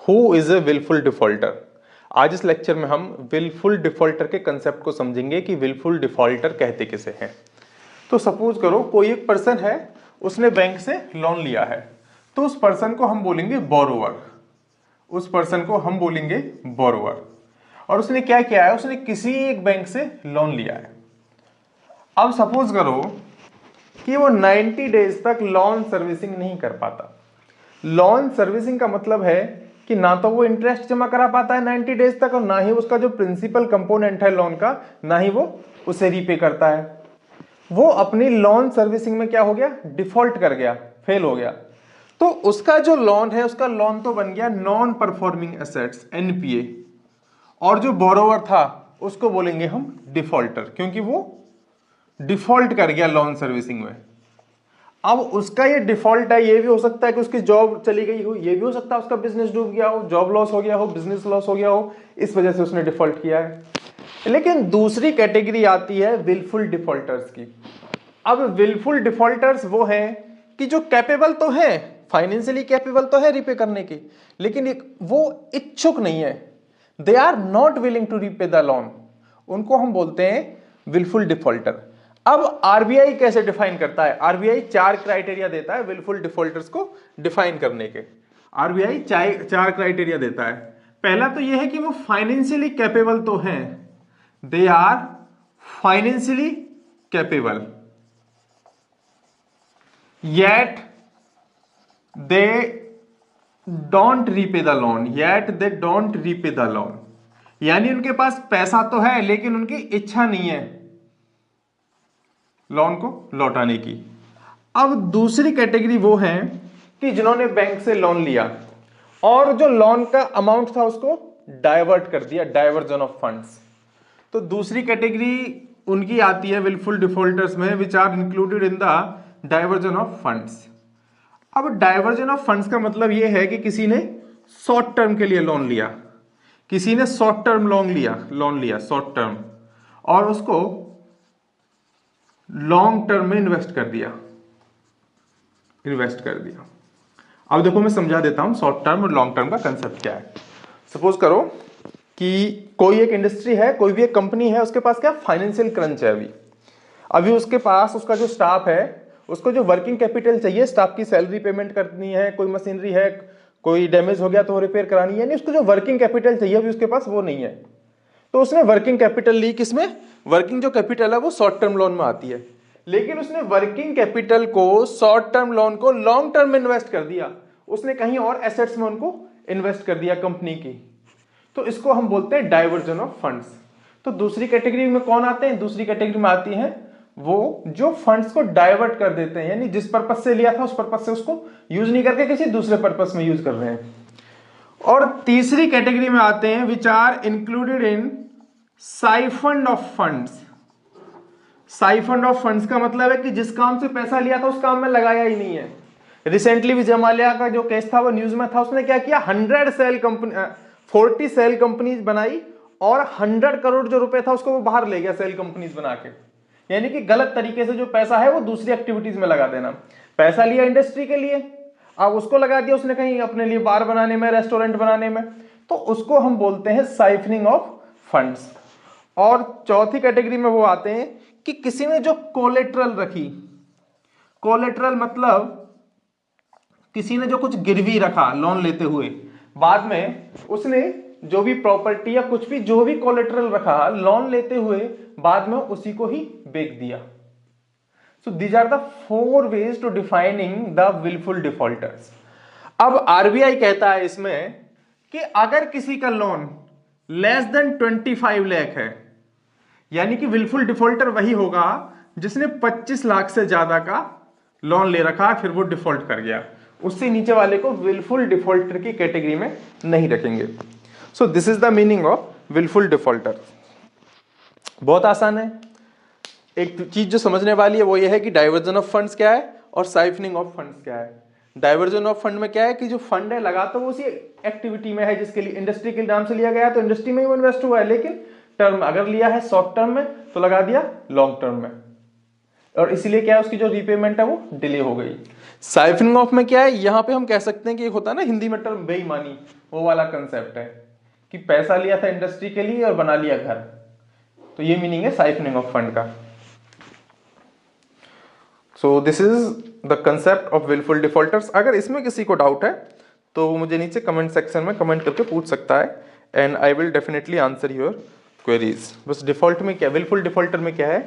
Who is a wilful defaulter. आज इस lecture में हम विलफुल डिफॉल्टर के कंसेप्ट को समझेंगे कि विलफुल डिफॉल्टर कहते किसे हैं। तो सपोज करो कोई एक पर्सन है, उसने बैंक से लोन लिया है, तो उस पर्सन को हम बोलेंगे बोरोवर, उस पर्सन को हम बोलेंगे बोरोवर। और उसने क्या किया है, उसने किसी एक बैंक से लोन लिया है। अब सपोज करो कि वो 90 डेज तक लोन सर्विसिंग नहीं कर पाता। लोन सर्विसिंग का मतलब है कि ना तो वो इंटरेस्ट जमा करा पाता है 90 डेज तक, और ना ही उसका जो प्रिंसिपल कंपोनेंट है लोन का, ना ही वो उसे रीपे करता है। वो अपनी लोन सर्विसिंग में क्या हो गया, डिफॉल्ट कर गया, फेल हो गया। तो उसका जो लोन है, उसका लोन तो बन गया नॉन परफॉर्मिंग एसेट्स, एनपीए। और जो बोरोवर था उसको बोलेंगे हम डिफॉल्टर, क्योंकि वो डिफॉल्ट कर गया लोन सर्विसिंग में। अब उसका ये डिफॉल्ट है, ये भी हो सकता है कि उसकी जॉब चली गई हो, ये भी हो सकता है उसका बिजनेस डूब गया हो, जॉब लॉस हो गया हो, बिजनेस लॉस हो गया हो, इस वजह से उसने डिफॉल्ट किया है। लेकिन दूसरी कैटेगरी आती है विलफुल डिफॉल्टर्स की। अब विलफुल डिफॉल्टर्स वो हैं कि जो कैपेबल तो है, फाइनेंशियली कैपेबल तो है रिपे करने की, लेकिन वो इच्छुक नहीं है, they are not willing to repay the loan. उनको हम बोलते हैं विलफुल डिफॉल्टर। अब आरबीआई कैसे डिफाइन करता है? आरबीआई 4 क्राइटेरिया देता है विलफुल डिफॉल्टर्स को डिफाइन करने के। आरबीआई 4 क्राइटेरिया देता है। पहला तो यह है कि वो फाइनेंशियली कैपेबल तो हैं, they are financially capable, yet they don't repay the loan, yet they don't repay the loan। यानी उनके पास पैसा तो है लेकिन उनकी इच्छा नहीं है लोन को लौटाने की। अब दूसरी कैटेगरी वो है कि जिन्होंने बैंक से लोन लिया और जो लोन का अमाउंट था उसको डाइवर्ट कर दिया, डाइवर्जन ऑफ फंड्स। तो दूसरी कैटेगरी उनकी आती है विलफुल डिफॉल्टर्स में, which are included in the diversion of funds. अब डाइवर्जन ऑफ फंड्स का मतलब यह है कि किसी ने शॉर्ट टर्म के लिए लोन लिया, किसी ने शॉर्ट टर्म लोन लिया शॉर्ट टर्म, और उसको लॉन्ग टर्म में इन्वेस्ट कर दिया। अब देखो मैं समझा देता हूं शॉर्ट टर्म और लॉन्ग टर्म का कंसेप्ट क्या है। सपोज करो कि कोई एक इंडस्ट्री है, कोई भी एक कंपनी है, उसके पास क्या फाइनेंशियल क्रंच है। अभी उसके पास उसका जो स्टाफ है, उसको जो वर्किंग कैपिटल चाहिए, स्टाफ की सैलरी पेमेंट करनी है, कोई मशीनरी है, कोई डैमेज हो गया तो रिपेयर करानी है, यानी उसको जो वर्किंग कैपिटल चाहिए अभी उसके पास वो नहीं है। तो उसने वर्किंग कैपिटल ली, किसमें? वर्किंग जो कैपिटल है वो शॉर्ट टर्म लोन में आती है, लेकिन उसने वर्किंग कैपिटल को, शॉर्ट टर्म लोन को लॉन्ग टर्म में इन्वेस्ट कर दिया, उसने कहीं और एसेट्स में उनको इन्वेस्ट कर दिया कंपनी की। तो इसको हम बोलते हैं डाइवर्जन ऑफ फंड्स। तो दूसरी कैटेगरी में कौन आते हैं? दूसरी कैटेगरी में आती है वो जो फंड्स को डाइवर्ट कर देते हैं, यानी जिस पर्पस से लिया था उस पर्पस से उसको यूज नहीं करके किसी दूसरे पर्पस में यूज कर रहे हैं। और तीसरी कैटेगरी में आते हैं विच आर इंक्लूडेड इन साइफंड ऑफ फंड्स। साइफंड ऑफ फंड्स का मतलब है कि जिस काम से पैसा लिया था उस काम में लगाया ही नहीं है। रिसेंटली विजय माल्या का जो केस था वो न्यूज में था, उसने क्या किया, 40 सेल कंपनीज बनाई और 100 करोड़ जो रुपए था उसको वो बाहर ले गया सेल कंपनीज बना के। यानी कि गलत तरीके से जो पैसा है वो दूसरी एक्टिविटीज में लगा देना। पैसा लिया इंडस्ट्री के लिए, अब उसको लगा दिया उसने कहीं अपने लिए बार बनाने में, रेस्टोरेंट बनाने में, तो उसको हम बोलते हैं साइफनिंग ऑफ फंड्स। और चौथी कैटेगरी में वो आते हैं कि किसी ने जो कोलेट्रल रखी, कोलेट्रल मतलब किसी ने जो कुछ गिरवी रखा लोन लेते हुए, बाद में उसने जो भी प्रॉपर्टी या कुछ भी जो भी कोलेट्रल रखा लोन लेते हुए, बाद में उसी को ही बेच दिया। So these are the 4 ways to defining the wilful defaulters. अब आरबीआई कहता है इसमें कि अगर किसी का लोन लेस देन 25 लाख है, यानी कि विलफुल डिफॉल्टर वही होगा जिसने 25 लाख से ज्यादा का लोन ले रखा फिर वो डिफॉल्ट कर गया, उससे नीचे वाले को विलफुल डिफॉल्टर की कैटेगरी में नहीं रखेंगे। So this is the meaning of wilful defaulter. बहुत आसान है। एक चीज जो समझने वाली है वो ये है कि डाइवर्जन ऑफ फंड्स क्या है और साइफनिंग ऑफ फंड्स क्या है। डाइवर्जन ऑफ फंड में क्या है कि जो फंड है लगा तो वो उसी एक्टिविटी में है जिसके लिए इंडस्ट्री के नाम से लिया गया, तो इंडस्ट्री में ही वो इन्वेस्ट हुआ है, लेकिन टर्म अगर लिया है शॉर्ट टर्म में तो लगा दिया लॉन्ग टर्म में, और इसीलिए क्या है उसकी जो रीपेमेंट है वो डिले हो गई। साइफनिंग ऑफ में क्या है, यहाँ पे हम कह सकते हैं कि एक होता है ना हिंदी में टर्म बेईमानी, वो वाला कंसेप्ट है कि पैसा लिया था इंडस्ट्री के लिए और बना लिया घर, तो ये मीनिंग है साइफनिंग ऑफ फंड का। So this is the concept of wilful defaulters. अगर इसमें किसी को डाउट है तो वो मुझे नीचे कमेंट सेक्शन में कमेंट करके पूछ सकता है, and I will definitely answer your queries. बस डिफॉल्ट में क्या, विलफुल डिफॉल्टर में क्या है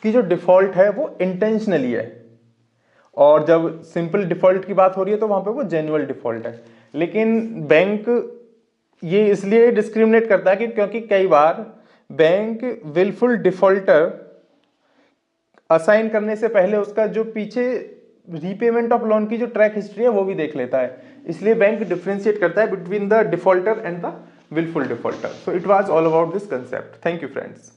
कि जो डिफॉल्ट है वो इंटेंशनली है, और जब सिंपल डिफॉल्ट की बात हो रही है तो वहां पे वो जेन्युइन डिफॉल्ट है। लेकिन बैंक ये इसलिए डिस्क्रिमिनेट करता है कि क्योंकि कई बार बैंक विलफुल डिफॉल्टर असाइन करने से पहले उसका जो पीछे रीपेमेंट ऑफ लोन की जो ट्रैक हिस्ट्री है वो भी देख लेता है, इसलिए बैंक डिफरेंशिएट करता है between the defaulter and the willful defaulter. So it was all about this concept. Thank you friends.